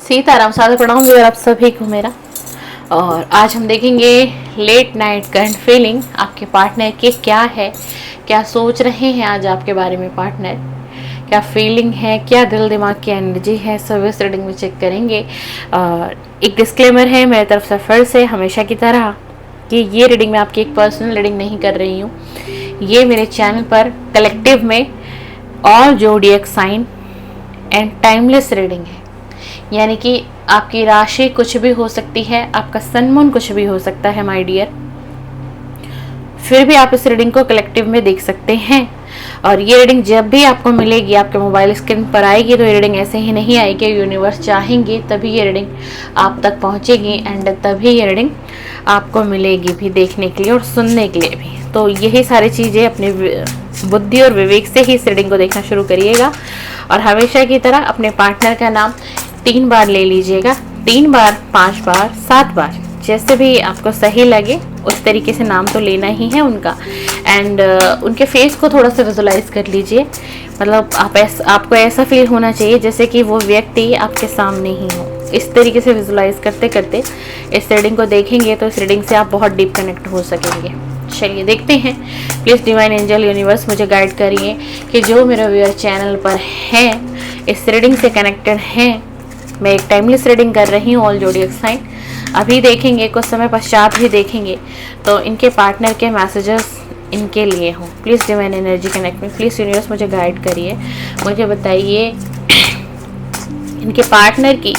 सीताराम सादर प्रणाम व्यूअर आप सभी को मेरा। और आज हम देखेंगे लेट नाइट करंट फीलिंग आपके पार्टनर के क्या है, क्या सोच रहे हैं आज आपके बारे में पार्टनर, क्या फीलिंग है, क्या दिल दिमाग की एनर्जी है, सब इस रीडिंग में चेक करेंगे। और एक डिस्क्लेमर है मेरी तरफ से फिर से हमेशा की तरह कि ये रीडिंग मैं आपकी एक पर्सनल रीडिंग नहीं कर रही हूँ। ये मेरे चैनल पर कलेक्टिव में all zodiac sign and timeless reading है, यानी कि आपकी राशि कुछ भी हो सकती है, आपका सन मून कुछ भी हो सकता है माय डियर, फिर भी आप इस रीडिंग को कलेक्टिव में देख सकते हैं। और ये रीडिंग जब भी आपको मिलेगी, आपके मोबाइल स्क्रीन पर आएगी, तो ये रीडिंग ऐसे ही नहीं आएगी। यूनिवर्स चाहेंगे तभी ये रीडिंग आप तक पहुंचेगी एंड तभी ये रीडिंग आपको मिलेगी भी देखने के लिए और सुनने के लिए भी। तो यही सारी चीज़ें अपनी बुद्धि और विवेक से ही इस रीडिंग को देखना शुरू करिएगा। और हमेशा की तरह अपने पार्टनर का नाम 3 बार ले लीजिएगा, 3 बार, 5 बार, 7 बार, जैसे भी आपको सही लगे उस तरीके से नाम तो लेना ही है उनका। एंड उनके फेस को थोड़ा सा विजुलाइज कर लीजिए, मतलब आपको ऐसा फील होना चाहिए जैसे कि वो व्यक्ति आपके सामने ही हो। इस तरीके से विजुलाइज करते करते इस रीडिंग को देखेंगे तो इस रीडिंग से आप बहुत डीप कनेक्ट हो सकेंगे। चलिए देखते हैं। प्लीज़ डिवाइन एंजल यूनिवर्स मुझे गाइड करिए कि जो मेरे व्यूअर चैनल पर हैं, इस रीडिंग से कनेक्टेड हैं। मैं एक टाइमलेस रीडिंग कर रही हूँ, ऑल ज़ोडिएक साइन अभी देखेंगे, कुछ समय पश्चात भी देखेंगे, तो इनके पार्टनर के मैसेजेस इनके लिए हों। प्लीज़ डिवाइन एनर्जी कनेक्ट में, प्लीज़ यूनिवर्स मुझे गाइड करिए, मुझे बताइए इनके पार्टनर की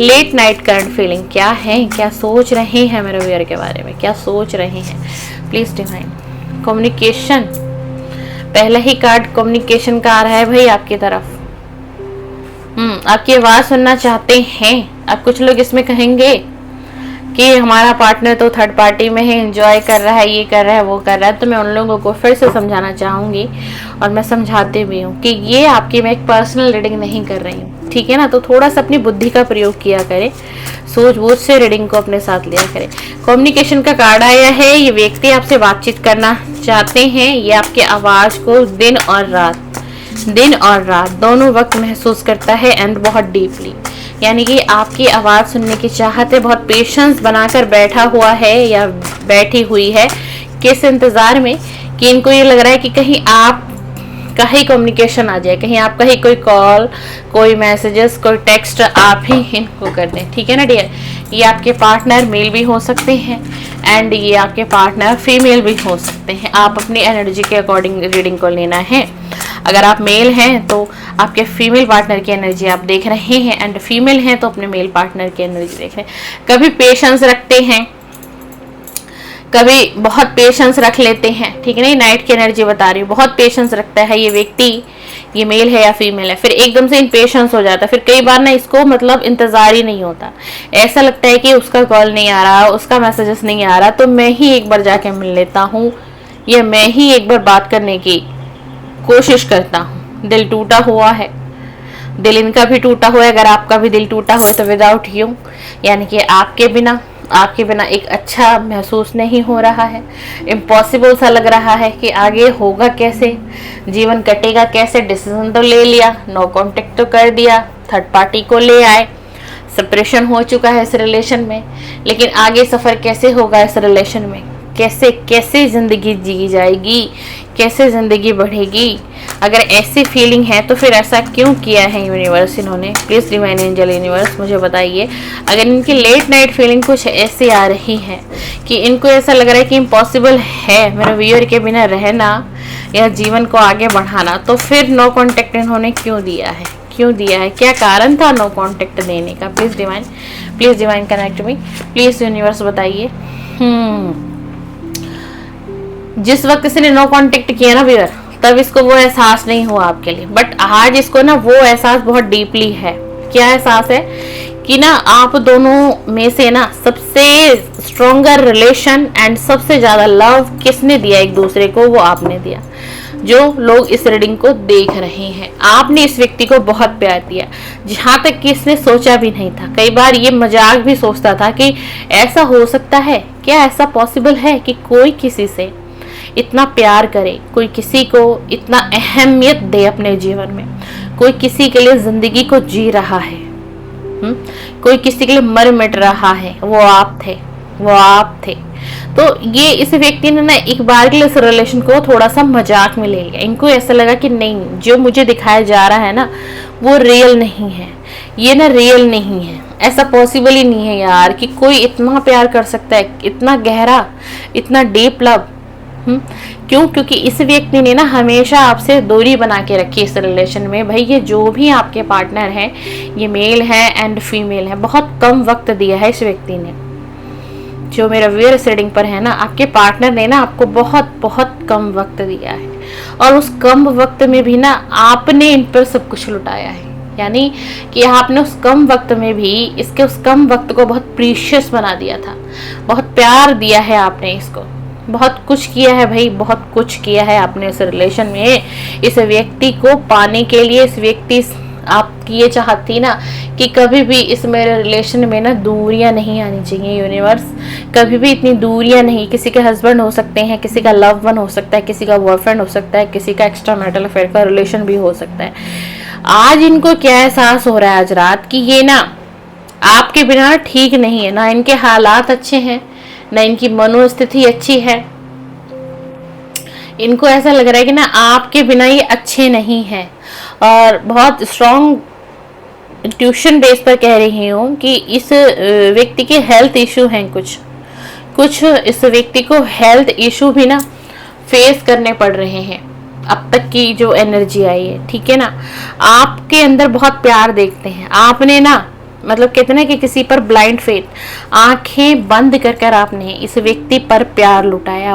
लेट नाइट करंट फीलिंग क्या है, क्या सोच रहे हैं मेरे व्यूअर के बारे में, क्या सोच रहे हैं। प्लीज़ डिवाइन कम्युनिकेशन, पहला ही कार्ड कम्युनिकेशन का आ रहा है भाई आपकी तरफ। आपकी आवाज़ सुनना चाहते हैं। अब कुछ लोग इसमें कहेंगे कि हमारा पार्टनर तो थर्ड पार्टी में है, एंजॉय कर रहा है, ये कर रहा है, वो कर रहा है। तो मैं उन लोगों को फिर से समझाना चाहूँगी और मैं समझाते भी हूँ कि ये आपकी मैं एक पर्सनल रीडिंग नहीं कर रही हूँ, ठीक है ना। तो थोड़ा सा अपनी बुद्धि का प्रयोग किया करें, सूझबूझ से रीडिंग को अपने साथ लिया करें। कम्युनिकेशन का कार्ड आया है, ये व्यक्ति आपसे बातचीत करना चाहते हैं, ये आपकी आवाज़ को दिन और रात दोनों वक्त महसूस करता है एंड बहुत डीपली, यानी कि आपकी आवाज़ सुनने की चाहत है, बहुत पेशेंस बनाकर बैठा हुआ है या बैठी हुई है, किस इंतज़ार में कि इनको ये लग रहा है कि कहीं आप का ही कम्युनिकेशन आ जाए, कहीं आपका ही कोई कॉल, कोई मैसेजेस, कोई टेक्स्ट आप ही इनको कर दें, ठीक है ना डियर। ये आपके पार्टनर मेल भी हो सकते हैं एंड ये आपके पार्टनर फीमेल भी हो सकते हैं। आप अपनी एनर्जी के अकॉर्डिंग रीडिंग को लेना है। अगर आप मेल हैं तो आपके फीमेल पार्टनर की एनर्जी आप देख रहे हैं एंड फीमेल हैं तो अपने मेल पार्टनर की एनर्जी देख रहे हैं। कभी पेशेंस रखते हैं, कभी बहुत पेशेंस रख लेते हैं, ठीक है ना। नाइट की एनर्जी बता रही हूँ, बहुत पेशेंस रखता है ये व्यक्ति, ये मेल है या फीमेल है, फिर एकदम से इम्पेशेंस हो जाता है। फिर कई बार ना इसको मतलब इंतजार ही नहीं होता, ऐसा लगता है कि उसका कॉल नहीं आ रहा, उसका मैसेजेस नहीं आ रहा, तो मैं ही एक बार जाके मिल लेता हूँ या मैं ही एक बार बात करने की कोशिश करता हूँ। दिल टूटा हुआ है, दिल इनका भी टूटा हुआ है। अगर आपका भी दिल टूटा हो तो विदाउट यू, यानी कि आपके बिना एक अच्छा महसूस नहीं हो रहा है, इम्पॉसिबल सा लग रहा है कि आगे होगा कैसे, जीवन कटेगा कैसे। डिसीजन तो ले लिया, नो कांटेक्ट तो कर दिया, थर्ड पार्टी को ले आए, सेपरेशन हो चुका है इस रिलेशन में, लेकिन आगे सफ़र कैसे होगा इस रिलेशन में, कैसे ज़िंदगी जी जाएगी, कैसे ज़िंदगी बढ़ेगी। अगर ऐसी फीलिंग है तो फिर ऐसा क्यों किया है यूनिवर्स इन्होंने। प्लीज़ डिवाइन एंजल यूनिवर्स मुझे बताइए। अगर इनकी लेट नाइट फीलिंग कुछ ऐसी आ रही है कि इनको ऐसा लग रहा है कि इम्पॉसिबल है मेरे व्यूअर के बिना रहना या जीवन को आगे बढ़ाना, तो फिर नो कॉन्टेक्ट इन्होंने क्यों दिया है, क्या कारण था नो कॉन्टेक्ट देने का। Please divine connect me, please universe बताइए। जिस वक्त इसने नो कांटेक्ट किया ना व्यूअर, तब इसको वो एहसास नहीं हुआ आपके लिए, बट आज इसको ना वो एहसास बहुत डीपली है। क्या एहसास है कि ना आप दोनों में से ना सबसे स्ट्रॉन्गर रिलेशन एंड सबसे ज़्यादा लव किसने दिया एक दूसरे को, वो आपने दिया। जो लोग इस रीडिंग को देख रहे हैं, आपने इस व्यक्ति को बहुत प्यार दिया, जहाँ तक कि इसने सोचा भी नहीं था। कई बार ये मजाक भी सोचता था कि ऐसा हो सकता है क्या, ऐसा पॉसिबल है कि कोई किसी से इतना प्यार करे, कोई किसी को इतना अहमियत दे अपने जीवन में, कोई किसी के लिए जिंदगी को जी रहा है। कोई किसी के लिए मर मिट रहा है, वो आप थे, वो आप थे। तो ये इस व्यक्ति ने ना एक बार के लिए इस रिलेशन को थोड़ा सा मजाक में ले लिया। इनको ऐसा लगा कि नहीं, जो मुझे दिखाया जा रहा है ना वो रियल नहीं है, ये ना रियल नहीं है, ऐसा पॉसिबल ही नहीं है यार कि कोई इतना प्यार कर सकता है, इतना गहरा, इतना डीप लव। क्यों? क्योंकि इस व्यक्ति ने ना हमेशा आपसे दूरी बना के रखी इस रिलेशन में। भाई ये जो भी आपके पार्टनर हैं, ये मेल है एंड फीमेल है, बहुत कम वक्त दिया है इस व्यक्ति ने। जो मेरा व्यूअर्स रीडिंग पर है ना, आपके पार्टनर ने ना आपको बहुत बहुत कम वक्त दिया है, और उस कम वक्त में भी ना आपने इन पर सब कुछ लुटाया है। यानी कि आपने उस कम वक्त में भी इसके उस कम वक्त को बहुत प्रीशियस बना दिया था, बहुत प्यार दिया है आपने इसको, बहुत कुछ किया है भाई, बहुत कुछ किया है आपने इस रिलेशन में। इस व्यक्ति को पाने के लिए, इस व्यक्ति आपकी ये चाहत थी ना कि कभी भी इस मेरे रिलेशन में ना दूरियां नहीं आनी चाहिए। यूनिवर्स, कभी भी इतनी दूरियां नहीं। किसी के हस्बैंड हो सकते हैं, किसी का लव वन हो सकता है, किसी का बॉयफ्रेंड हो सकता है, किसी का एक्स्ट्रा मैरिटल अफेयर का रिलेशन भी हो सकता है। आज इनको क्या एहसास हो रहा है आज रात कि ये ना आपके बिना ठीक नहीं है, ना इनके हालात अच्छे हैं, ना इनकी मनोस्थिति अच्छी है। इनको ऐसा लग रहा है कि ना आपके बिना ये अच्छे नहीं है, और बहुत स्ट्रॉन्ग ट्यूशन बेस पर कह रही हूँ कि इस व्यक्ति के हेल्थ इशू हैं, कुछ इस व्यक्ति को हेल्थ इशू भी ना फेस करने पड़ रहे हैं अब तक की जो एनर्जी आई है। ठीक है ना, आपके अंदर बहुत प्यार देखते हैं आपने ना, मतलब कहते ना कि किसी पर ब्लाइंड फेथ, आंखें बंद कर कर आपने इस व्यक्ति पर प्यार लुटाया,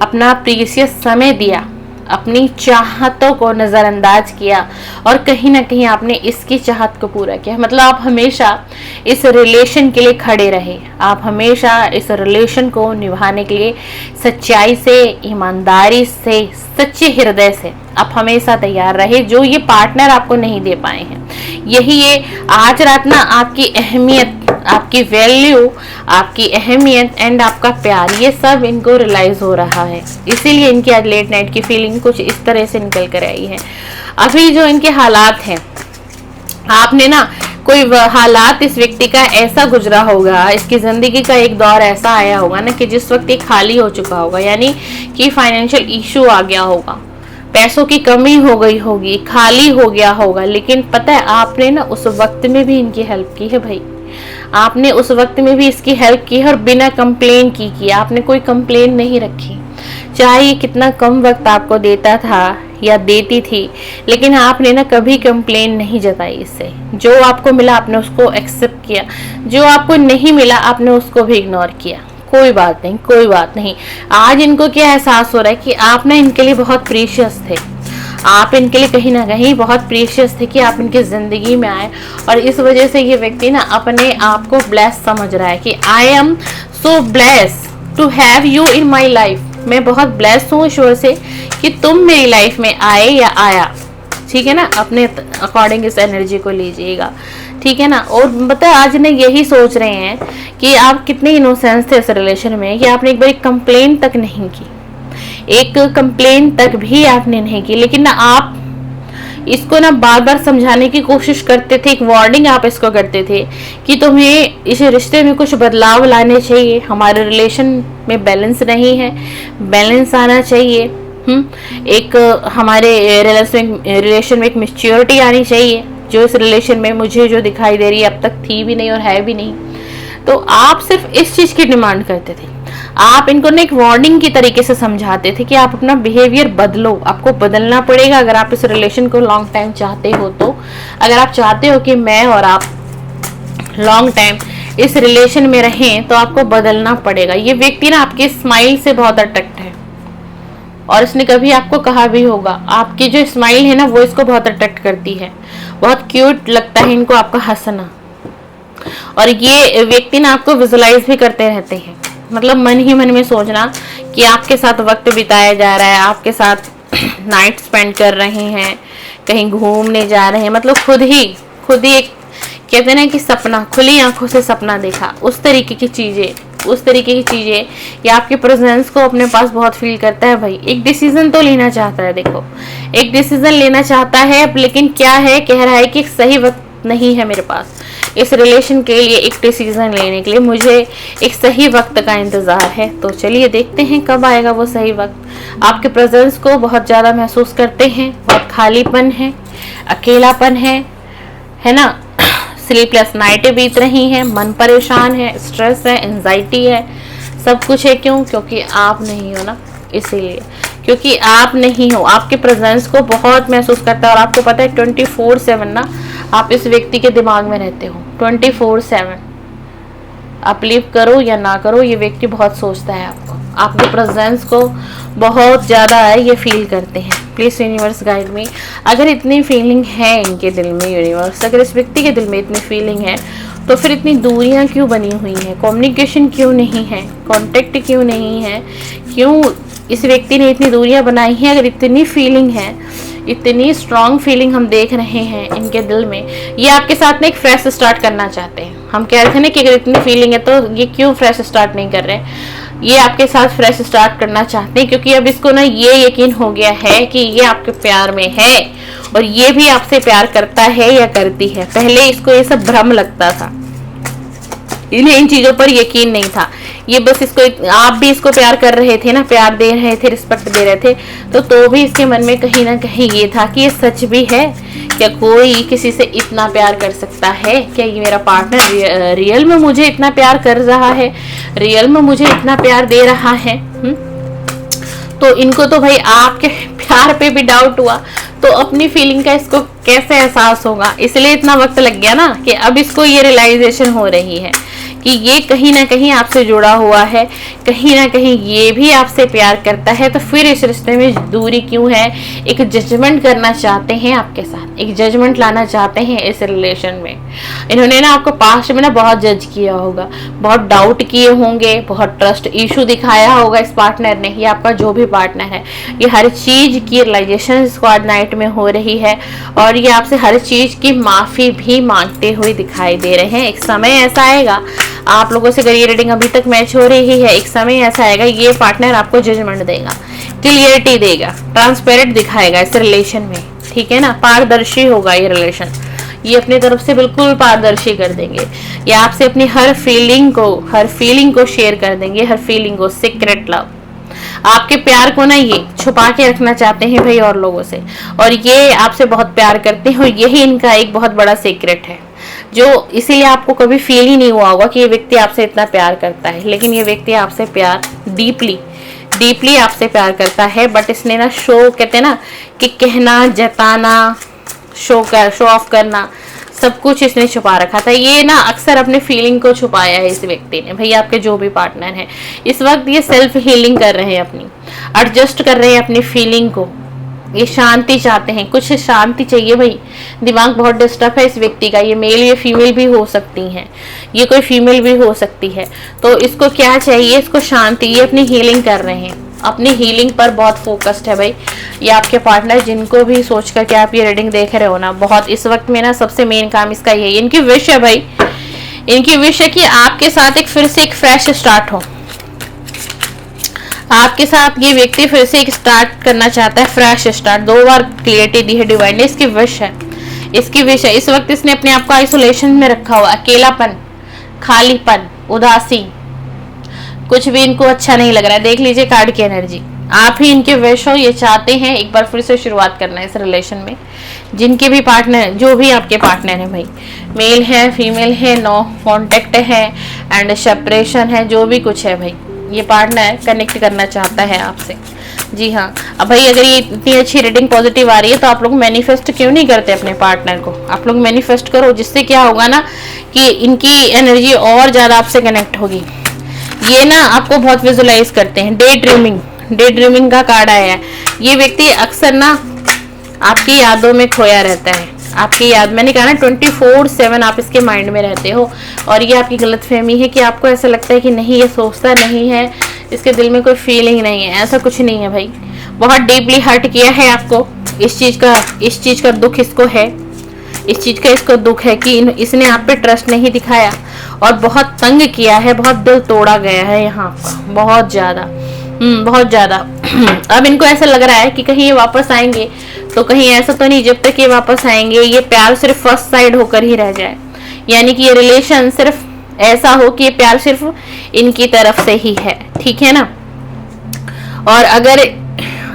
अपना प्रीशियस समय दिया, अपनी चाहतों को नज़रअंदाज किया, और कहीं ना कहीं आपने इसकी चाहत को पूरा किया। मतलब आप हमेशा इस रिलेशन के लिए खड़े रहे, आप हमेशा इस रिलेशन को निभाने के लिए सच्चाई से, ईमानदारी से, सच्चे हृदय से आप हमेशा तैयार रहे, जो ये पार्टनर आपको नहीं दे पाए हैं। यही ये आज रात ना आपकी अहमियत, आपकी वैल्यू, आपकी अहमियत एंड आपका प्यार, ये सब इनको रियलाइज हो रहा है। इसीलिए इनकी आज लेट नाइट की फीलिंग कुछ इस तरह से निकल कर आई है। अभी जो इनके हालात हैं, आपने ना कोई हालात इस व्यक्ति का ऐसा गुजरा होगा, इसकी जिंदगी का एक दौर ऐसा आया होगा ना कि जिस वक्त ये खाली हो चुका होगा, यानी कि फाइनेंशियल इशू आ गया होगा, पैसों की कमी हो गई होगी, खाली हो गया होगा। लेकिन पता है आपने ना उस वक्त में भी इनकी हेल्प की है भाई, आपने उस वक्त में भी इसकी हेल्प की है, और बिना कंप्लेन की आपने कोई कंप्लेन नहीं रखी। चाहे ये कितना कम वक्त आपको देता था या देती थी, लेकिन आपने ना कभी कंप्लेन नहीं जताई इससे। जो आपको मिला आपने उसको एक्सेप्ट किया, जो आपको नहीं मिला आपने उसको भी इग्नोर किया। कोई बात नहीं, कोई बात नहीं। आज इनको क्या एहसास हो रहा है कि आप ना इनके लिए बहुत प्रीशियस थे, आप इनके लिए कहीं ना कहीं बहुत प्रीशियस थे कि आप इनकी जिंदगी में आए, और इस वजह से ये व्यक्ति ना अपने आप को ब्लेस समझ रहा है कि I am so bless to have you in my life. मैं बहुत ब्लेस हूँ ईश्वर से कि तुम मेरी लाइफ में आए या आया। ठीक है ना, अपने अकॉर्डिंग इस एनर्जी को लीजिएगा। ठीक है ना, और पता है आज ने यही सोच रहे हैं कि आप कितने इनोसेंस थे इस रिलेशन में कि आपने एक बार कंप्लेन तक नहीं की, एक कंप्लेन तक भी आपने नहीं की। लेकिन ना आप इसको ना बार बार समझाने की कोशिश करते थे, एक वार्निंग आप इसको करते थे कि तुम्हें इस रिश्ते में कुछ बदलाव लाने चाहिए, हमारे रिलेशन में बैलेंस नहीं है, बैलेंस आना चाहिए। एक हमारे रिलेशन में एक मैच्योरिटी आनी चाहिए, जो इस रिलेशन में मुझे जो दिखाई दे रही है अब तक थी भी नहीं और है भी नहीं। तो आप सिर्फ इस चीज की डिमांड करते थे, आप इनको ना एक वार्निंग की तरीके से समझाते थे कि आप अपना बिहेवियर बदलो, आपको बदलना पड़ेगा अगर आप इस रिलेशन को लॉन्ग टाइम चाहते हो। तो अगर आप चाहते हो कि मैं और आप लॉन्ग टाइम इस रिलेशन में रहें तो आपको बदलना पड़ेगा। ये व्यक्ति ना आपके स्माइल से बहुत अट्रैक्ट है, और इसने कभी आपको कहा भी होगा, आपकी जो स्माइल है ना वो इसको बहुत अट्रैक्ट करती है, बहुत क्यूट लगता है इनको आपका हंसना। और ये व्यक्ति ना आपको विजुलाइज भी करते रहते हैं, मतलब मन ही मन में सोचना कि आपके साथ वक्त बिताया जा रहा है, आपके साथ नाइट स्पेंड कर रहे हैं, कहीं घूमने जा रहे हैं, मतलब खुद ही एक कहते हैं ना कि सपना, खुली आंखों से सपना देखा, उस तरीके की चीजें ये आपके प्रेजेंस को अपने पास बहुत फील करता है भाई। एक डिसीजन तो लेना चाहता है, देखो एक डिसीजन लेना चाहता है, लेकिन क्या है, कह रहा है कि सही वक्त नहीं है मेरे पास, इस रिलेशन के लिए एक डिसीजन लेने के लिए मुझे एक सही वक्त का इंतजार है। तो चलिए देखते हैं कब आएगा वो सही वक्त। आपके प्रेजेंस को बहुत ज्यादा महसूस करते हैं, बहुत खालीपन है, अकेलापन है ना। स्लीपलेस नाइटें बीत रही हैं, मन परेशान है, स्ट्रेस है, एंजाइटी है, सब कुछ है। क्यों? क्योंकि आप नहीं हो ना, इसीलिए। क्योंकि आप नहीं हो, आपके प्रेजेंस को बहुत महसूस करता है। और आपको पता है 24/7 ना आप इस व्यक्ति के दिमाग में रहते हो। 24/7 आप लीव करो या ना करो, ये व्यक्ति बहुत सोचता है आपको, आपके प्रेजेंस को बहुत ज्यादा है, ये फील करते हैं। Please universe guide me. अगर इतनी फीलिंग है इनके दिल में यूनिवर्स, अगर इस व्यक्ति के दिल में इतनी फीलिंग है, तो फिर इतनी दूरियां क्यों बनी हुई हैं? कम्युनिकेशन क्यों नहीं है? कांटेक्ट क्यों नहीं है? क्यों इस व्यक्ति ने इतनी दूरियां बनाई हैं? अगर इतनी फीलिंग है, इतनी स्ट्रॉन्ग फीलिंग हम देख रहे हैं इनके दिल में, ये आपके साथ में एक फ्रेश स्टार्ट करना चाहते हैं। हम कह रहे थे ना कि अगर इतनी फीलिंग है तो ये क्यों फ्रेश स्टार्ट नहीं कर रहे? ये आपके साथ फ्रेश स्टार्ट करना चाहते हैं क्योंकि अब इसको ना ये यकीन हो गया है कि ये आपके प्यार में है और ये भी आपसे प्यार करता है या करती है। पहले इसको ये सब भ्रम लगता था, इन्हें इन चीजों पर यकीन नहीं था। ये बस इसको, आप भी इसको प्यार कर रहे थे ना, प्यार दे रहे थे, रिस्पेक्ट दे रहे थे, तो भी इसके मन में कहीं ना कहीं ये था कि ये सच भी है क्या? कोई किसी से इतना प्यार कर सकता है क्या? ये मेरा पार्टनर रियल में मुझे इतना प्यार कर रहा है, रियल में मुझे इतना प्यार दे रहा है। तो इनको तो भाई आपके प्यार पे भी डाउट हुआ, तो अपनी फीलिंग का इसको कैसे एहसास होगा? इसलिए इतना वक्त लग गया ना कि अब इसको ये रियलाइजेशन हो रही है कि ये कहीं ना कहीं आपसे जुड़ा हुआ है, कहीं ना कहीं ये भी आपसे प्यार करता है। तो फिर इस रिश्ते में दूरी क्यों है? एक जजमेंट करना चाहते हैं आपके साथ, एक जजमेंट लाना चाहते हैं इस रिलेशन में। इन्होंने ना आपको पास्ट में ना बहुत जज किया होगा, बहुत डाउट किए होंगे, बहुत ट्रस्ट इशू दिखाया होगा इस पार्टनर ने, या आपका जो भी पार्टनर है। ये हर चीज की रियलाइजेशन इसको आज नाइट में हो रही है और ये आपसे हर चीज की माफी भी मांगते हुए दिखाई दे रहे हैं। एक समय ऐसा आएगा, आप लोगों से अगर ये रीडिंग अभी तक मैच हो रही है, एक समय ऐसा आएगा ये पार्टनर आपको जजमेंट देगा, क्लियरिटी देगा, ट्रांसपेरेंट दिखाएगा इस रिलेशन में, ठीक है ना। पारदर्शी होगा ये रिलेशन, ये अपनी तरफ से बिल्कुल पारदर्शी कर देंगे। ये आपसे अपनी हर फीलिंग को शेयर कर देंगे, हर फीलिंग को, सीक्रेट लव। आपके प्यार को ना ये छुपा के रखना चाहते हैं भाई और लोगों से, और ये आपसे बहुत प्यार करते हैं और यही इनका एक बहुत बड़ा सीक्रेट है, जो इसीलिए आपको कभी फील ही नहीं हुआ होगा कि ये व्यक्ति आपसे इतना प्यार करता है। लेकिन ये व्यक्ति आपसे प्यार डीपली आपसे प्यार करता है, बट इसने ना शो, कहते हैं ना कि कहना, जताना, शो ऑफ करना, सब कुछ इसने छुपा रखा था। ये ना अक्सर अपने फीलिंग को छुपाया है इस व्यक्ति ने। भाई आपके जो भी पार्टनर है इस वक्त ये सेल्फ हीलिंग कर रहे हैं, अपनी एडजस्ट कर रहे हैं अपनी फीलिंग को। ये शांति चाहते हैं, कुछ शांति चाहिए भाई। दिमाग बहुत डिस्टर्ब है इस व्यक्ति का। ये मेल या फीमेल भी हो सकती हैं, ये कोई फीमेल भी हो सकती है। तो इसको क्या चाहिए? इसको शांति। ये अपनी हीलिंग कर रहे हैं, अपनी हीलिंग पर बहुत फोकस्ड है भाई। ये आपके पार्टनर, जिनको भी सोच करके आप ये रीडिंग देख रहे हो ना, बहुत इस वक्त में ना सबसे मेन काम इसका यही, इनकी विश है भाई, इनकी विश है कि आपके साथ एक फिर से एक फ्रेश स्टार्ट हो। आपके साथ ये व्यक्ति फिर से एक स्टार्ट करना चाहता है, फ्रेश स्टार्ट। 2 बार क्लियरिटी दी है डिवाइन ने, इसकी विश है, इसकी विश है। इस वक्त इसने अपने आप को आइसोलेशन में रखा हुआ, अकेलापन, खालीपन, उदासी, कुछ भी इनको अच्छा नहीं लग रहा है। देख लीजिए कार्ड की एनर्जी, आप ही इनके विश हो। ये चाहते हैं एक बार फिर से शुरुआत करना है इस रिलेशन में। जिनके भी पार्टनर, जो भी आपके पार्टनर है भाई, मेल है, फीमेल है, नो कॉन्टेक्ट है एंड सेपरेशन है, जो भी कुछ है भाई, ये पार्टनर कनेक्ट करना चाहता है आपसे। जी हाँ, अब भाई अगर ये इतनी अच्छी रीडिंग पॉजिटिव आ रही है तो आप लोग मैनिफेस्ट क्यों नहीं करते अपने पार्टनर को? आप लोग मैनिफेस्ट करो, जिससे क्या होगा ना कि इनकी एनर्जी और ज्यादा आपसे कनेक्ट होगी। ये ना आपको बहुत विजुलाइज करते हैं। डे ड्रीमिंग का कार्ड आया है। ये व्यक्ति अक्सर ना आपकी यादों में खोया रहता है, आपकी याद, मैंने कहा ना 24/7 आप इसके माइंड में रहते हो। और ये आपकी गलतफहमी है कि आपको ऐसा लगता है कि नहीं, ये सोचता नहीं है, इसके दिल में कोई फीलिंग नहीं है। ऐसा कुछ नहीं है भाई, बहुत डीपली हर्ट किया है आपको। इस चीज का दुख इसको है, इस चीज का इसको दुख है कि इसने आप पे ट्रस्ट नहीं दिखाया और बहुत तंग किया है, बहुत दिल तोड़ा गया है यहाँ आपका, बहुत ज्यादा, बहुत ज्यादा। अब इनको ऐसा लग रहा है कि कहीं ये वापस आएंगे तो कहीं ऐसा तो नहीं जब तक ये वापस आएंगे ये प्यार सिर्फ फर्स्ट साइड होकर ही रह जाए। यानी कि ये रिलेशन सिर्फ ऐसा हो कि ये प्यार सिर्फ इनकी तरफ से ही है, ठीक है ना। और अगर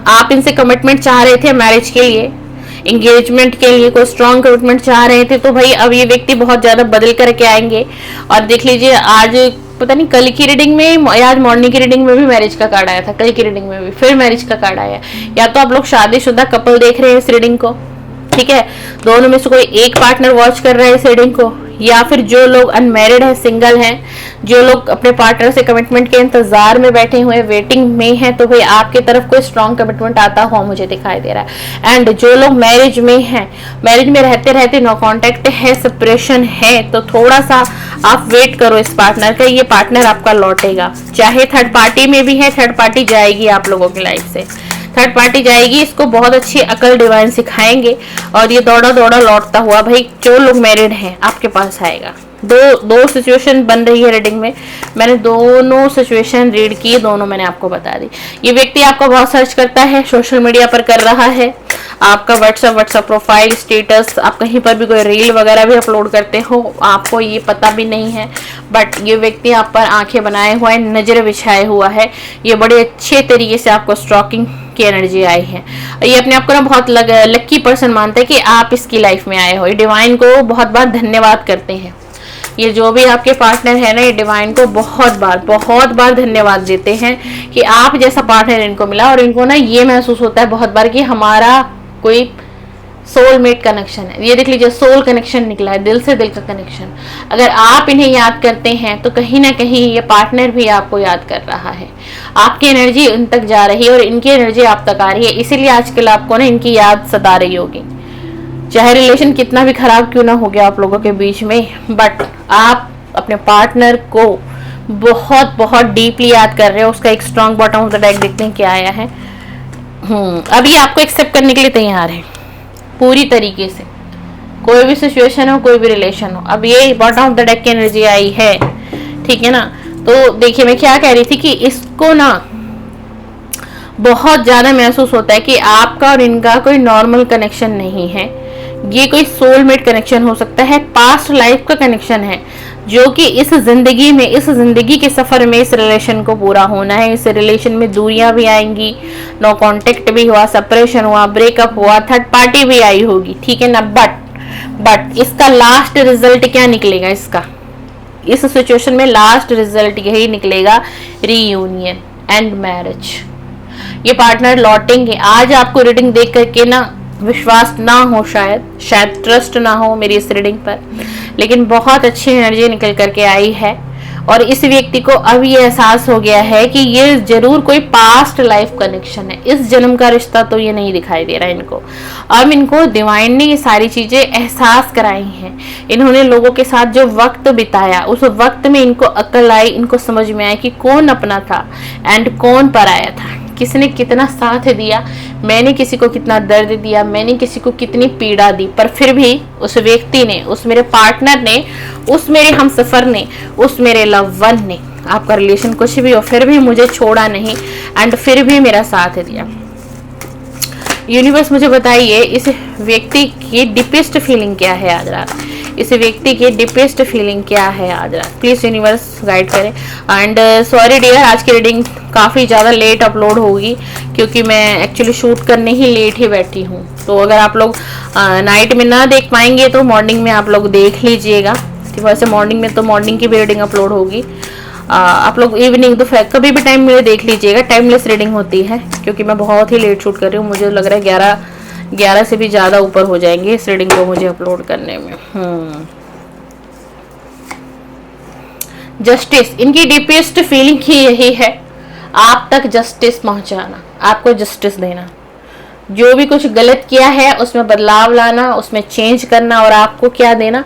आप इनसे कमिटमेंट चाह रहे थे मैरिज के लिए, एंगेजमेंट के लिए कोई स्ट्रॉन्ग कमिटमेंट चाह रहे थे, तो भाई अब ये व्यक्ति बहुत ज्यादा बदल करके आएंगे। और देख लीजिए, आज पता नहीं कल की रीडिंग में या आज मॉर्निंग की रीडिंग में भी मैरिज का कार्ड आया था, कल की रीडिंग में भी फिर मैरिज का कार्ड आया। या तो आप लोग शादीशुदा कपल देख रहे हैं इस रीडिंग को, ठीक है, दोनों में से कोई एक पार्टनर वॉच कर रहा है इस रीडिंग को, या फिर जो लोग अनमैरिड है, सिंगल हैं, जो लोग अपने पार्टनर से कमिटमेंट के इंतजार में बैठे हुए, वेटिंग में हैं, तो भाई आपकी तरफ कोई स्ट्रॉन्ग कमिटमेंट आता हुआ मुझे दिखाई दे रहा है। एंड जो लोग मैरिज में हैं, मैरिज में रहते रहते नो कांटेक्ट है, सेपरेशन है, तो थोड़ा सा आप वेट करो इस पार्टनर का। ये पार्टनर आपका लौटेगा, चाहे थर्ड पार्टी में भी है, थर्ड पार्टी जाएगी आप लोगों की लाइफ से, थर्ड पार्टी जाएगी, इसको बहुत अच्छी अकल डिवाइन सिखाएंगे और ये दौड़ा दौड़ा लौटता हुआ भाई जो लोग मैरिड हैं आपके पास आएगा। दो सिचुएशन बन रही है रीडिंग में, मैंने दोनों सिचुएशन रीड की, दोनों मैंने आपको बता दी। ये व्यक्ति आपका बहुत सर्च करता है, सोशल मीडिया पर कर रहा है, आपका व्हाट्सएप प्रोफाइल स्टेटस, आप कहीं पर भी कोई रील वगैरह भी अपलोड करते हो, आपको ये पता भी नहीं है, बट ये व्यक्ति आप पर आंखें बनाए हुआ है, नजर बिछाए हुआ है, ये बड़े अच्छे तरीके से आपको स्टॉकिंग की एनर्जी आई है। ये अपने आप को ना बहुत लक्की पर्सन मानते हैं कि आप इसकी लाइफ में आए हो। ये डिवाइन को बहुत बार धन्यवाद करते हैं, ये जो भी आपके पार्टनर है ना, ये डिवाइन को बहुत बार धन्यवाद देते हैं कि आप जैसा पार्टनर इनको मिला। और इनको ना ये महसूस होता है बहुत बार कि हमारा कोई सोलमेट कनेक्शन है। ये देख लीजिए, सोल कनेक्शन निकला है, दिल से दिल का कनेक्शन। अगर आप इन्हें याद करते हैं तो कहीं ना कहीं ये पार्टनर भी आपको याद कर रहा है, आपकी एनर्जी उन तक जा रही है और इनकी एनर्जी आप तक आ रही है, इसीलिए आजकल आपको ना इनकी याद सता रही होगी। चाहे रिलेशन कितना भी खराब क्यों ना हो गया आप लोगों के बीच में, बट आप अपने पार्टनर को बहुत डीपली याद कर रहे हो। उसका एक strong bottom of the deck देखते हैं क्या आया है। अभी आपको एक्सेप्ट करने के लिए तैयार है पूरी तरीके से, कोई भी सिचुएशन हो, कोई भी रिलेशन हो। अब ये बॉटम ऑफ द डेक की एनर्जी आई है, ठीक है ना। तो देखिए मैं क्या कह रही थी कि इसको ना बहुत ज्यादा महसूस होता है कि आपका और इनका कोई नॉर्मल कनेक्शन नहीं है, ये कोई सोलमेट कनेक्शन हो सकता है, पास्ट लाइफ का कनेक्शन है, जो कि इस जिंदगी में, इस जिंदगी के सफर में इस रिलेशन को पूरा होना है। इस रिलेशन में दूरियां भी आएंगी, नो कांटेक्ट भी हुआ, सेपरेशन हुआ, ब्रेकअप हुआ, थर्ड पार्टी भी आई होगी, ठीक है ना। बट इसका लास्ट रिजल्ट क्या निकलेगा, इसका इस सिचुएशन में लास्ट रिजल्ट यही निकलेगा, रीयूनियन एंड मैरिज। ये पार्टनर लौटेंगे। आज आपको रीडिंग देख करके ना विश्वास ना हो, शायद ट्रस्ट ना हो मेरी इस रीडिंग पर, लेकिन बहुत अच्छी एनर्जी निकल करके आई है और इस व्यक्ति को अब ये एहसास हो गया है कि ये जरूर कोई पास्ट लाइफ कनेक्शन है, इस जन्म का रिश्ता तो ये नहीं दिखाई दे रहा है इनको। अब इनको डिवाइन ने ये सारी चीजें एहसास कराई हैं, इन्होंने लोगों के साथ जो वक्त बिताया उस वक्त में इनको अकल आई, इनको समझ में आया कि कौन अपना था एंड कौन पराया था, किसने कितना साथ दिया, मैंने किसी को कितना दर्द दिया, मैंने किसी को कितनी पीड़ा दी, पर फिर भी उस व्यक्ति ने, उस मेरे पार्टनर ने, उस मेरे हमसफर ने, उस मेरे लव वन ने, आपका रिलेशन कुछ भी हो, फिर भी मुझे छोड़ा नहीं एंड फिर भी मेरा साथ दिया। यूनिवर्स मुझे बताइए इस व्यक्ति की डीपेस्ट फीलिंग क्या है आज रात, इस व्यक्ति की डीपेस्ट फीलिंग क्या है आज रात, प्लीज यूनिवर्स गाइड करें। एंड सॉरी डियर, आज की रीडिंग काफ़ी ज़्यादा लेट अपलोड होगी क्योंकि मैं एक्चुअली शूट करने ही लेट ही बैठी हूँ। तो अगर आप लोग नाइट में ना देख पाएंगे तो मॉर्निंग में आप लोग देख लीजिएगा, वैसे मॉर्निंग में तो मॉर्निंग की भी रीडिंग अपलोड होगी। आप लोग इवनिंग दोपहर कभी भी टाइम मिले देख लीजिएगा, टाइमलेस रीडिंग होती है क्योंकि मैं बहुत ही लेट शूट कर रही हूँ, मुझे लग रहा है 11 से भी ज़्यादा ऊपर हो जाएंगे इस रीडिंग को मुझे अपलोड करने में। जस्टिस, इनकी डीपेस्ट फीलिंग ही यही है, आप तक जस्टिस पहुंचाना, आपको जस्टिस देना, जो भी कुछ गलत किया है उसमें बदलाव लाना, उसमें चेंज करना और आपको क्या देना,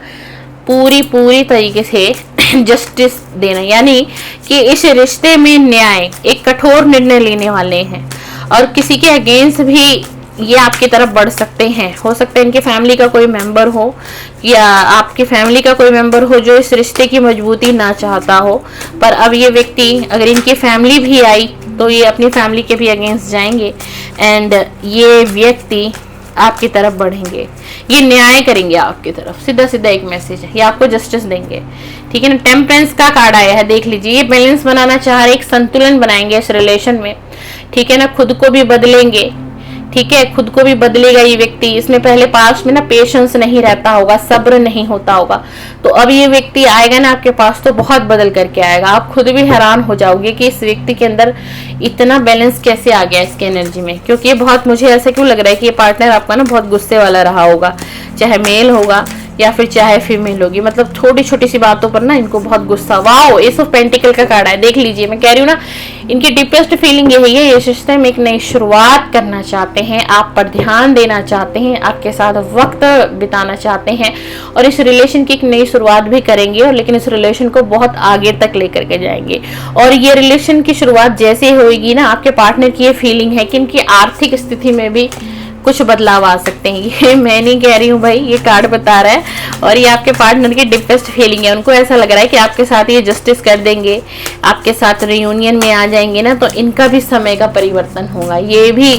पूरी तरीके से जस्टिस देना। यानी कि इस रिश्ते में न्याय, एक कठोर निर्णय लेने वाले हैं और किसी के अगेंस्ट भी ये आपकी तरफ बढ़ सकते हैं। हो सकता है इनकी फैमिली का कोई मेंबर हो या आपकी फैमिली का कोई मेंबर हो जो इस रिश्ते की मजबूती ना चाहता हो, पर अब ये व्यक्ति, अगर इनकी फैमिली भी आई तो ये अपनी फैमिली के भी अगेंस्ट जाएंगे एंड ये व्यक्ति आपकी तरफ बढ़ेंगे, ये न्याय करेंगे आपकी तरफ, सीधा सीधा एक मैसेज है, ये आपको जस्टिस देंगे। ठीक है ना। टेम्परेंस का कार्ड आया है, देख लीजिए, ये बैलेंस बनाना चाह रहे, एक संतुलन बनाएंगे इस रिलेशन में। ठीक है ना। खुद को भी बदलेंगे। ठीक है, खुद को भी बदलेगा ये व्यक्ति। इसमें पहले पास्ट में ना पेशेंस नहीं रहता होगा, सब्र नहीं होता होगा, तो अब ये व्यक्ति आएगा ना आपके पास तो बहुत बदल करके आएगा। आप खुद भी हैरान हो जाओगे कि इस व्यक्ति के अंदर इतना बैलेंस कैसे आ गया इसके एनर्जी में। क्योंकि ये बहुत, मुझे ऐसा क्यों लग रहा है कि ये पार्टनर आपका ना बहुत गुस्से वाला रहा होगा, चाहे मेल होगा या फिर चाहे फीमेल होगी। मतलब छोटी छोटी सी बातों पर ना इनको बहुत गुस्सा। वाओ, एस ऑफ पेंटिकल का कार्ड है, देख लीजिए। मैं कह रही हूँ ना, इनकी डीपेस्ट फीलिंग यही है, ये रिश्ते में एक नई शुरुआत करना चाहते हैं, आप पर ध्यान देना चाहते हैं, आपके साथ वक्त बिताना चाहते हैं, और इस रिलेशन की एक नई शुरुआत भी करेंगे, और लेकिन इस रिलेशन को बहुत आगे तक लेकर के जाएंगे। और ये रिलेशन की शुरुआत जैसे होगी ना, आपके पार्टनर की ये फीलिंग है कि इनकी आर्थिक स्थिति में भी कुछ बदलाव आ सकते हैं। ये मैं नहीं कह रही हूँ भाई, ये कार्ड बता रहा है, और ये आपके पार्टनर की डीपेस्ट फीलिंग है। उनको ऐसा लग रहा है कि आपके साथ ये जस्टिस कर देंगे, आपके साथ रियूनियन में आ जाएंगे ना, तो इनका भी समय का परिवर्तन होगा, ये भी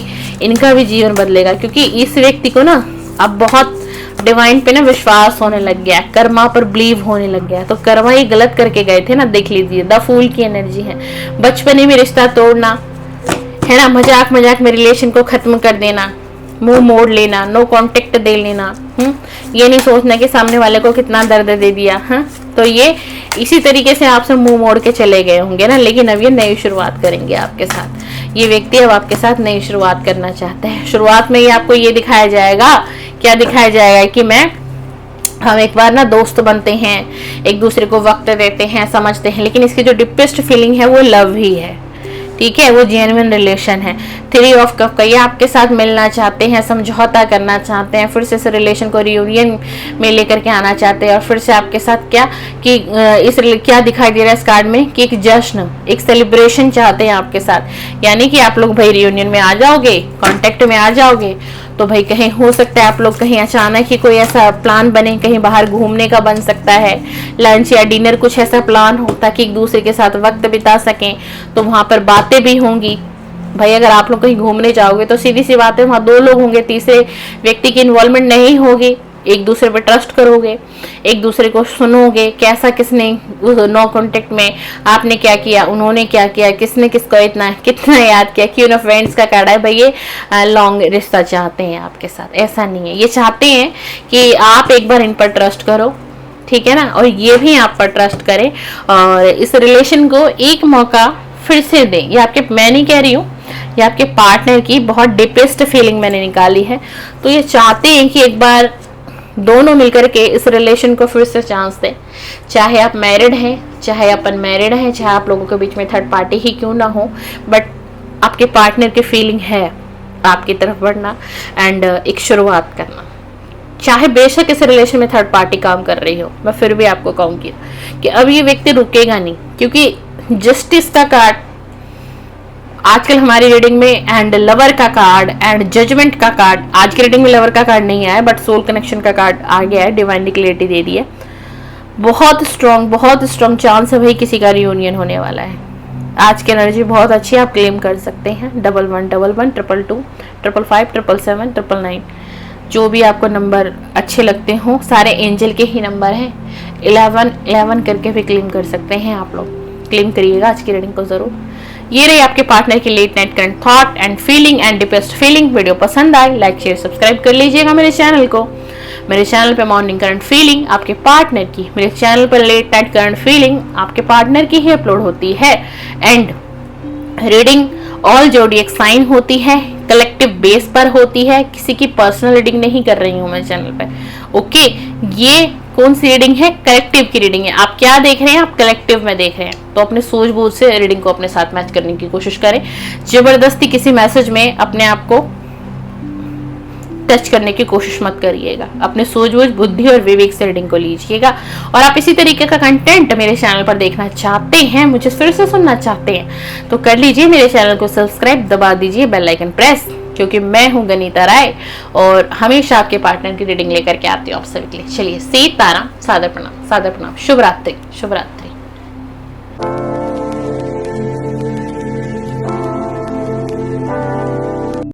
इनका भी जीवन बदलेगा। क्योंकि इस व्यक्ति को ना अब बहुत डिवाइन पे ना विश्वास होने लग गया, कर्मा पर बिलीव होने लग गया। तो कर्मा ये गलत करके गए थे ना, देख लीजिए, द फूल की एनर्जी है। बचपन में रिश्ता तोड़ना है ना, मजाक मजाक में रिलेशन को खत्म कर देना, मुंह मोड़ लेना, नो कांटेक्ट दे लेना, ये नहीं सोचना कि सामने वाले को कितना दर्द दे दिया। तो ये इसी तरीके से आपसे मुंह मोड़ के चले गए होंगे ना, लेकिन अब ये नई शुरुआत करेंगे आपके साथ। ये व्यक्ति अब आपके साथ नई शुरुआत करना चाहते हैं। शुरुआत में ही आपको ये दिखाया जाएगा, क्या दिखाया जाएगा कि हम एक बार ना दोस्त बनते हैं, एक दूसरे को वक्त देते हैं, समझते हैं, लेकिन इसकी जो डीपेस्ट फीलिंग है वो लव ही है। ठीक है, वो जेन्युइन रिलेशन है। 3 ऑफ कप का, ये आपके साथ मिलना चाहते हैं, समझौता करना चाहते हैं, फिर से इस रिलेशन को रियूनियन में लेकर के आना चाहते हैं, और फिर से आपके साथ क्या कि क्या दिखाई दे रहा है इस कार्ड में कि एक जश्न, एक सेलिब्रेशन चाहते हैं आपके साथ। यानी कि आप लोग भाई रियूनियन में आ जाओगे, कॉन्टेक्ट में आ जाओगे, तो भाई कहीं हो सकता है आप लोग कहीं अचानक ही कोई ऐसा प्लान बने, कहीं बाहर घूमने का बन सकता है, लंच या डिनर, कुछ ऐसा प्लान हो ताकि एक दूसरे के साथ वक्त बिता सकें। तो वहां पर बातें भी होंगी भाई। अगर आप लोग कहीं घूमने जाओगे तो सीधी सी बात है, वहां 2 लोग होंगे, तीसरे व्यक्ति की इन्वॉल्वमेंट नहीं होगी, एक दूसरे पर ट्रस्ट करोगे, एक दूसरे को सुनोगे, कैसा किसने नो कांटेक्ट में आपने क्या किया, उन्होंने क्या किया, किसने किसको कितना याद किया। क्वीन ऑफ वेंड्स का कार्ड है भाई, ये लॉन्ग रिश्ता चाहते हैं आपके साथ। ऐसा नहीं है, ये चाहते हैं कि आप एक बार इन पर ट्रस्ट करो, ठीक है ना, और ये भी आप पर ट्रस्ट करें, और इस रिलेशन को एक मौका फिर से दें। ये आपके, मैं नहीं कह रही हूँ, ये आपके पार्टनर की बहुत डीपेस्ट फीलिंग मैंने निकाली है। तो ये चाहते हैं कि एक बार दोनों मिलकर के इस रिलेशन को फिर से चांस दें। चाहे आप मैरिड हैं, चाहे आप अनमैरिड हैं, चाहे आप लोगों के बीच में थर्ड पार्टी ही क्यों ना हो, बट आपके पार्टनर की फीलिंग है आपकी तरफ बढ़ना एंड एक शुरुआत करना। चाहे बेशक इस रिलेशन में थर्ड पार्टी काम कर रही हो, मैं फिर भी आपको कहूंगी कि अब ये व्यक्ति रुकेगा नहीं, क्योंकि जस्टिस का कार्ड आजकल हमारी रीडिंग में, एंड लवर का कार्ड एंड जजमेंट का कार्ड। आज की रीडिंग में लवर का कार्ड नहीं आया, बट सोल कनेक्शन का कार्ड आ गया है, डिवाइन क्लैरिटी दे दी है। बहुत स्ट्रॉन्ग चांस है भाई किसी का रियूनियन होने वाला है। आज की एनर्जी बहुत अच्छी है, आप क्लेम कर सकते हैं। 1111 222 555 777 999, जो भी आपको नंबर अच्छे लगते हो, सारे एंजल के ही नंबर हैं। 11 करके भी क्लेम कर सकते हैं आप लोग, क्लेम करिएगा आज की रीडिंग को जरूर। ये रही आपके पार्टनर की late night current thought and feeling and deepest feeling. Video पसंद आए लाइक शेयर सब्सक्राइब कर लीजिएगा मेरे चैनल को। मेरे चैनल पे मॉर्निंग करंट फीलिंग आपके पार्टनर की, मेरे चैनल पर लेट नाइट करंट फीलिंग आपके पार्टनर की ही अपलोड होती है। एंड रीडिंग ऑल जोडिएक साइन होती है, कलेक्टिव बेस पर होती है, किसी की पर्सनल रीडिंग नहीं कर रही हूँ मैं चैनल पे। ओके, ये कौन सी रीडिंग है? कलेक्टिव की रीडिंग है। आप क्या देख रहे हैं? आप कलेक्टिव में देख रहे हैं, तो अपने सूझबूझ से रीडिंग को अपने साथ मैच करने की कोशिश करें। जबरदस्ती किसी मैसेज में अपने आप को टच करने की कोशिश मत करिएगा, अपने सूझबूझ बुद्धि और विवेक से रीडिंग को लीजिएगा। और आप इसी तरीके का कंटेंट मेरे चैनल पर देखना चाहते हैं, मुझे फिर से सुनना चाहते हैं, तो कर लीजिए मेरे चैनल को सब्सक्राइब, दबा दीजिए बेल आइकन प्रेस, क्योंकि मैं हूं गनीता राय और हमेशा आपके पार्टनर की रीडिंग लेकर के आती हूँ आप सभी के लिए। चलिए, सीताराम, सादर प्रणाम, शुभ रात्रि, शुभ रात्रि।